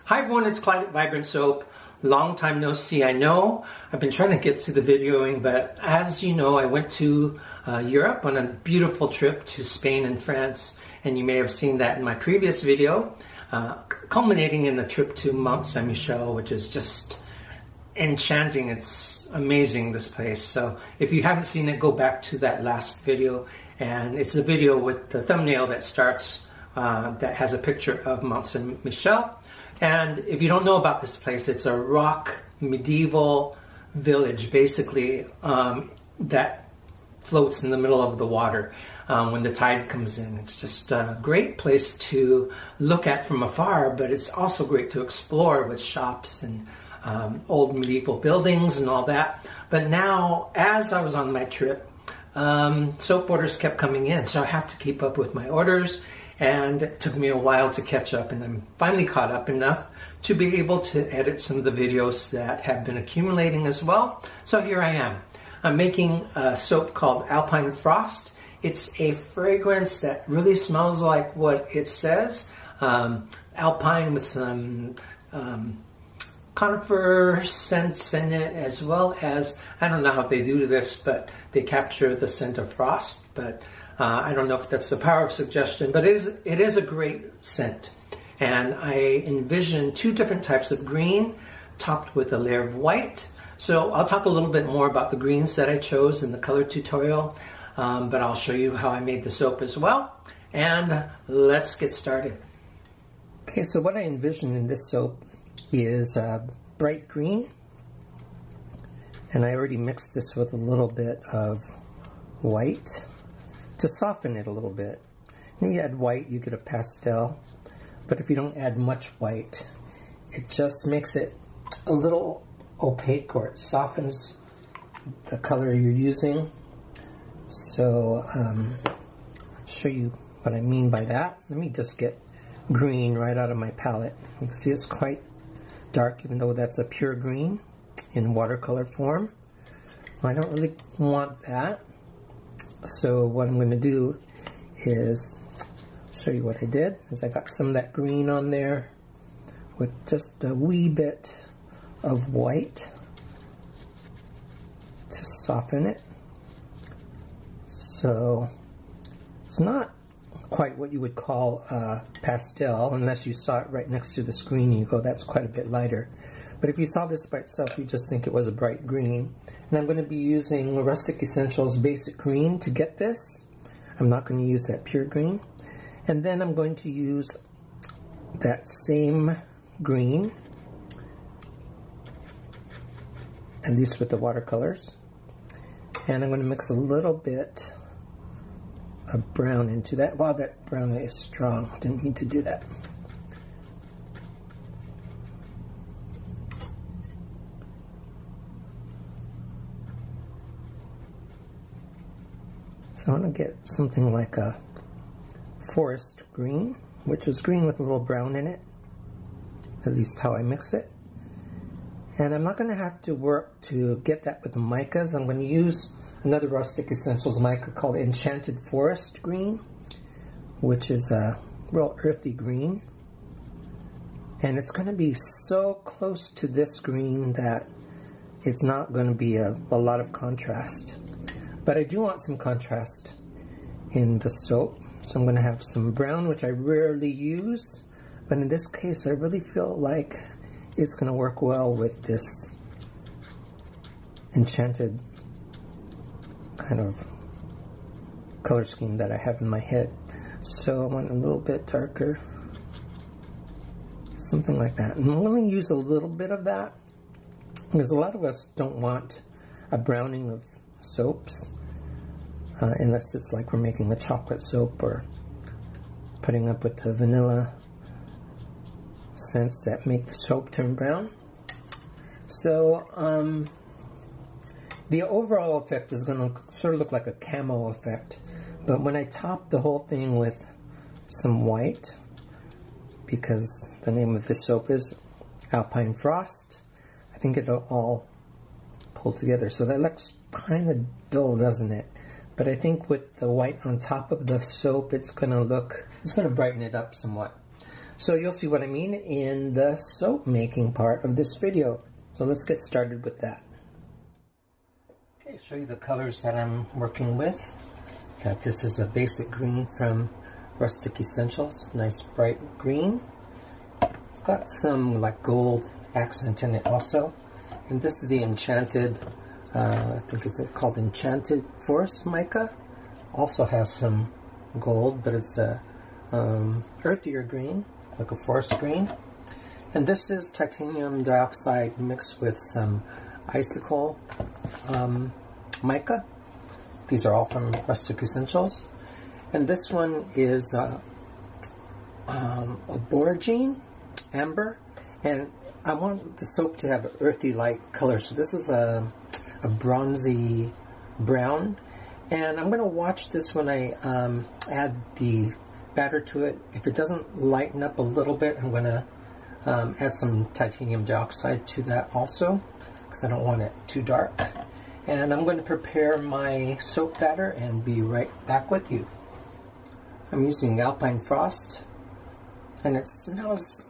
Hi everyone, it's Clyde at Vibrant Soap. Long time no see, I know. I've been trying to get to the videoing, but as you know, I went to Europe on a beautiful trip to Spain and France, and you may have seen that in my previous video, culminating in the trip to Mont Saint-Michel, which is just enchanting. It's amazing, this place. So if you haven't seen it, go back to that last video, and it's a video with the thumbnail that starts, that has a picture of Mont Saint-Michel. And if you don't know about this place, it's a rock medieval village, basically, that floats in the middle of the water when the tide comes in. It's just a great place to look at from afar, but it's also great to explore with shops and old medieval buildings and all that. But now, as I was on my trip, soap orders kept coming in, so I have to keep up with my orders. And it took me a while to catch up, and I'm finally caught up enough to be able to edit some of the videos that have been accumulating as well. So here I am. I'm making a soap called Alpine Frost. It's a fragrance that really smells like what it says. Alpine with some conifer scents in it, as well as, I don't know how they do this, but they capture the scent of frost. But I don't know if that's the power of suggestion, but it is a great scent. And I envision two different types of green topped with a layer of white. So I'll talk a little bit more about the greens that I chose in the color tutorial, but I'll show you how I made the soap as well. And let's get started. Okay, so what I envision in this soap is bright green. And I already mixed this with a little bit of white to soften it a little bit. When you add white, you get a pastel, but if you don't add much white, it just makes it a little opaque, or it softens the color you're using. So I'll show you what I mean by that. Let me just get green right out of my palette. You can see it's quite dark, even though that's a pure green in watercolor form. I don't really want that. So what I'm going to do is show you what I did. Is I got some of that green on there with just a wee bit of white to soften it. So it's not quite what you would call a pastel, unless you saw it right next to the screen and you go, that's quite a bit lighter. But if you saw this by itself, you just think it was a bright green. And I'm going to be using Rustic Essentials Basic Green to get this. I'm not going to use that pure green. And then I'm going to use that same green, at least with the watercolors. And I'm going to mix a little bit of brown into that. Wow, that brown is strong. Didn't mean to do that. So I want to get something like a forest green, which is green with a little brown in it, at least how I mix it. And I'm not going to have to work to get that with the micas. I'm going to use another Rustic Essentials mica called Enchanted Forest Green, which is a real earthy green. And it's going to be so close to this green that it's not going to be a lot of contrast. But I do want some contrast in the soap, so I'm going to have some brown, which I rarely use, but in this case I really feel like it's going to work well with this enchanted kind of color scheme that I have in my head. So I want a little bit darker, something like that. And I'm going to use a little bit of that, because a lot of us don't want a browning of soaps. Unless it's like we're making a chocolate soap or putting up with the vanilla scents that make the soap turn brown. So the overall effect is going to sort of look like a camo effect, but when I top the whole thing with some white, because the name of this soap is Alpine Frost, I think it'll all pull together. So that looks kind of dull, doesn't it? But I think with the white on top of the soap, it's going to brighten it up somewhat. So you'll see what I mean in the soap making part of this video. So let's get started with that. Okay, show you the colors that I'm working with. This is a basic green from Rustic Essentials, nice bright green. It's got some like gold accent in it also. And this is the Enchanted, I think it's called Enchanted Forest mica. Also has some gold, but it's a earthier green, like a forest green. And this is titanium dioxide mixed with some icicle mica. These are all from Rustic Essentials. And this one is a boragine, amber. And I want the soap to have an earthy light color. So this is a bronzy brown. And I'm going to watch this when I add the batter to it. If it doesn't lighten up a little bit, I'm going to add some titanium dioxide to that also, because I don't want it too dark. And I'm going to prepare my soap batter and be right back with you. I'm using Alpine Frost, and it smells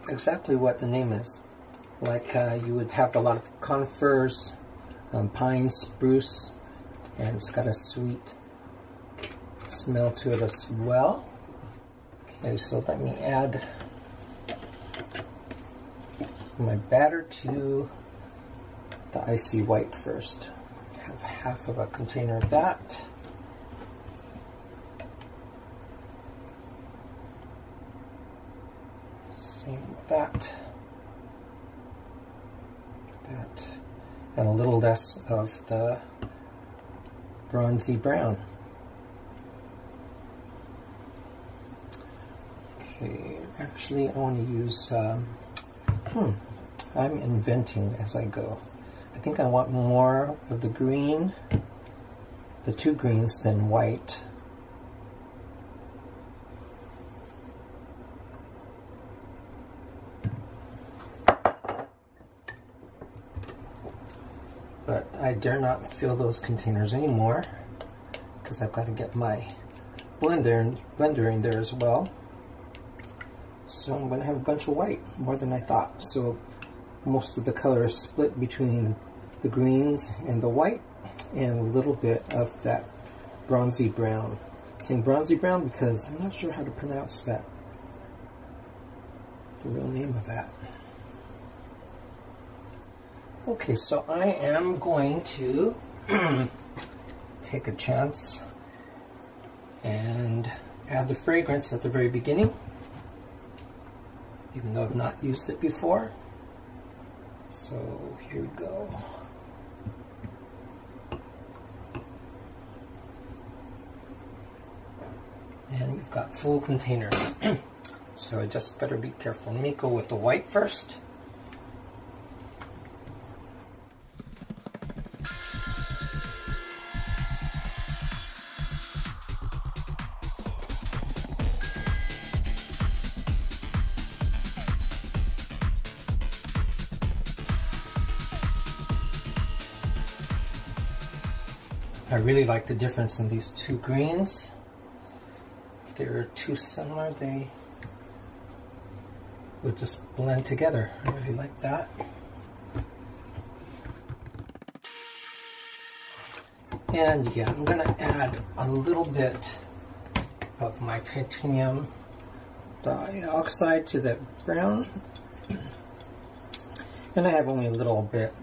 exactly what the name is. Like you would have a lot of conifers, pine, spruce, and it's got a sweet smell to it as well. Okay, so let me add my batter to the icy white first. I have half of a container of that. Same with that. And a little less of the bronzy brown. Okay, actually I want to use, I'm inventing as I go. I think I want more of the green, the two greens, than white. But I dare not fill those containers anymore because I've got to get my blender in there as well. So I'm going to have a bunch of white, more than I thought. So most of the color is split between the greens and the white, and a little bit of that bronzy brown. I'm saying bronzy brown because I'm not sure how to pronounce that, the real name of that. Okay, so I am going to take a chance and add the fragrance at the very beginning, even though I've not used it before. So here we go. And we've got full containers. So I just better be careful. Let me go with the white first. I really like the difference in these two greens. If they were too similar, they would just blend together. I really like that. And yeah, I'm gonna add a little bit of my titanium dioxide to that brown. And I have only a little bit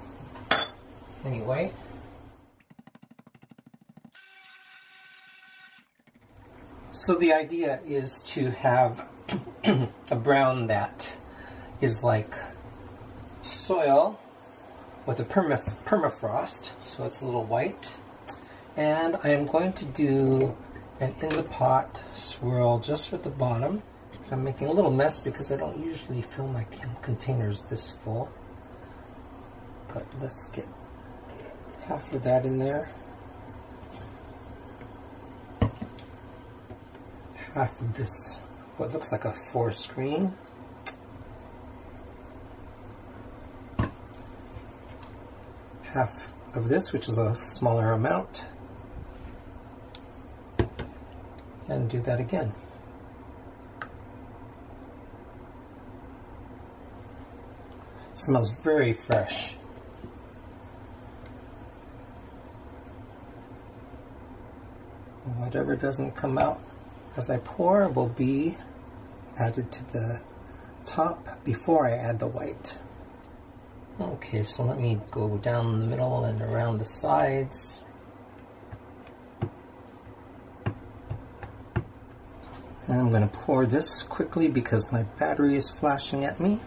anyway. So the idea is to have a brown that is like soil with a permafrost, so it's a little white. And I am going to do an in the pot swirl just with the bottom. I'm making a little mess because I don't usually fill my containers this full. But let's get half of that in there. Half of this, what looks like a forest green. Half of this, which is a smaller amount. And do that again. smells very fresh. Whatever doesn't come out as I pour will be added to the top before I add the white. Okay, so let me go down the middle and around the sides. And I'm going to pour this quickly because my battery is flashing at me.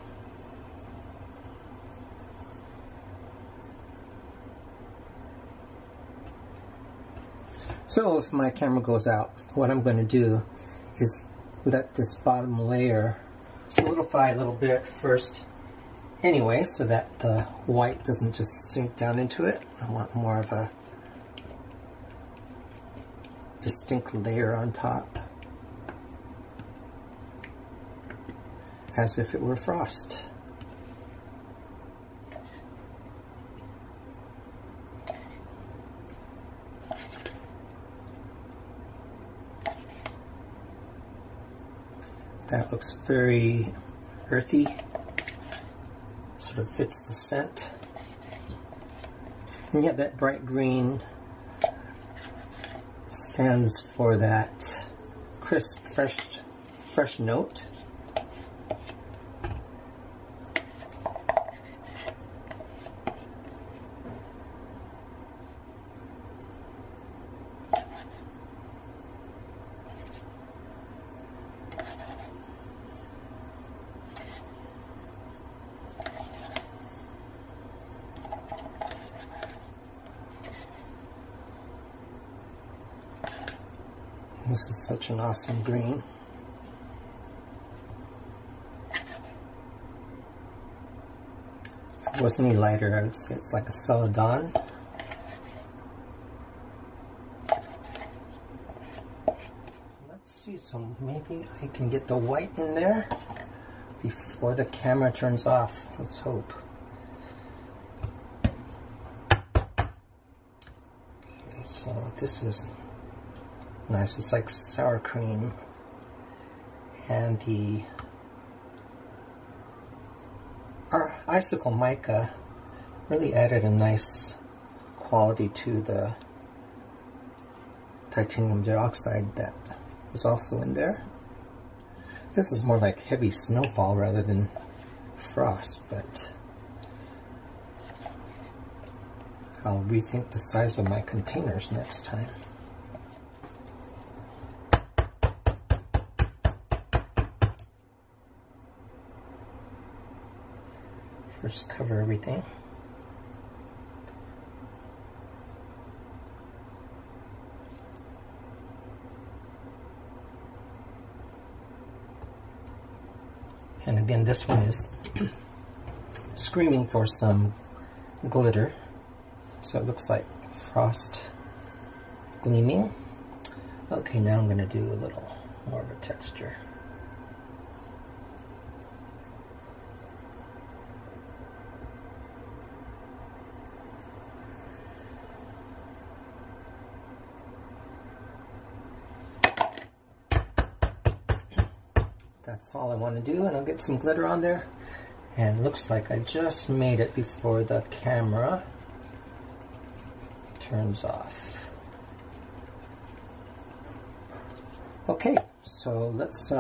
So if my camera goes out, what I'm going to do is let this bottom layer solidify a little bit first anyway, so that the white doesn't just sink down into it. I want more of a distinct layer on top, as if it were frost. That looks very earthy, sort of fits the scent. And yet that bright green stands for that crisp, fresh note. This is such an awesome green. If it was any lighter, I would say it's like a celadon. Let's see, so maybe I can get the white in there before the camera turns off. Let's hope. Okay, so this is nice. It's like sour cream, and our icicle mica really added a nice quality to the titanium dioxide that was also in there. This is more like heavy snowfall rather than frost, but I'll rethink the size of my containers next time. First, cover everything. And again, this one is screaming for some glitter. So it looks like frost gleaming. Okay, now I'm going to do a little more of a texture. That's all I want to do, and I'll get some glitter on there. And it looks like I just made it before the camera turns off. Okay, so let's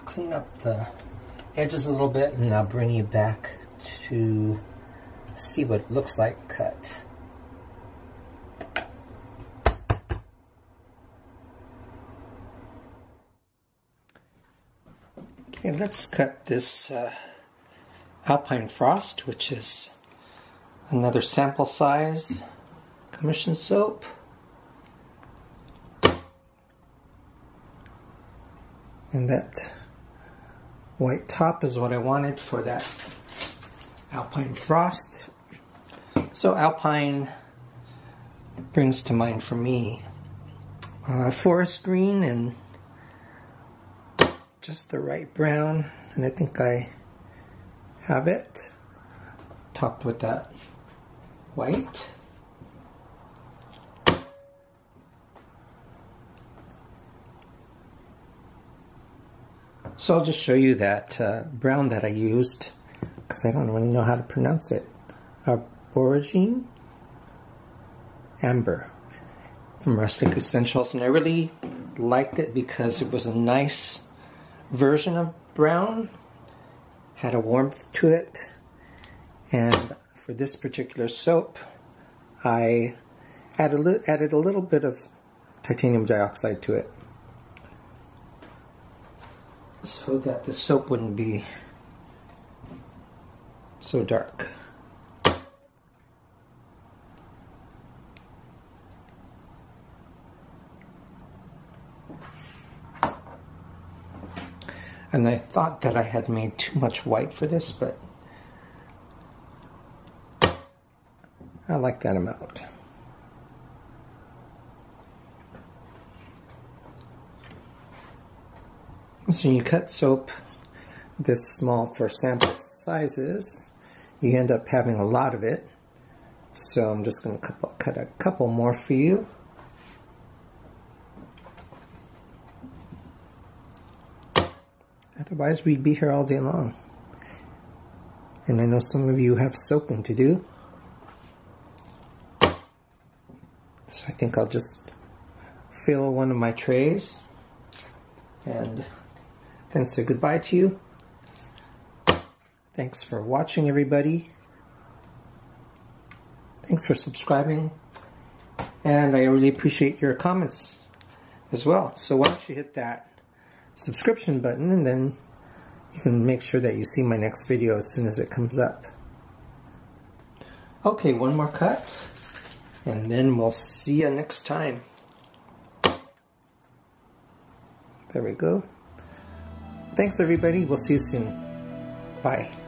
clean up the edges a little bit, and I'll bring you back to see what it looks like cut. Okay, let's cut this Alpine Frost, which is another sample size commission soap. And that white top is what I wanted for that Alpine Frost. So Alpine brings to mind for me forest green and just the right brown, and I think I have it, topped with that white. So I'll just show you that brown that I used, because I don't really know how to pronounce it. Aborigine Amber from Rustic Essentials, and I really liked it because it was a nice version of brown, had a warmth to it, and for this particular soap I added a little bit of titanium dioxide to it so that the soap wouldn't be so dark. And I thought that I had made too much white for this, but I like that amount. So you cut soap this small for sample sizes, you end up having a lot of it. So I'm just going to cut a couple more for you. Otherwise, we'd be here all day long. And I know some of you have soaping to do. So I think I'll just fill one of my trays and then say goodbye to you. Thanks for watching, everybody. Thanks for subscribing. And I really appreciate your comments as well. So why don't you hit that subscription button, and then you can make sure that you see my next video as soon as it comes up. Okay, one more cut, and then we'll see you next time. There we go. Thanks, everybody. We'll see you soon. Bye.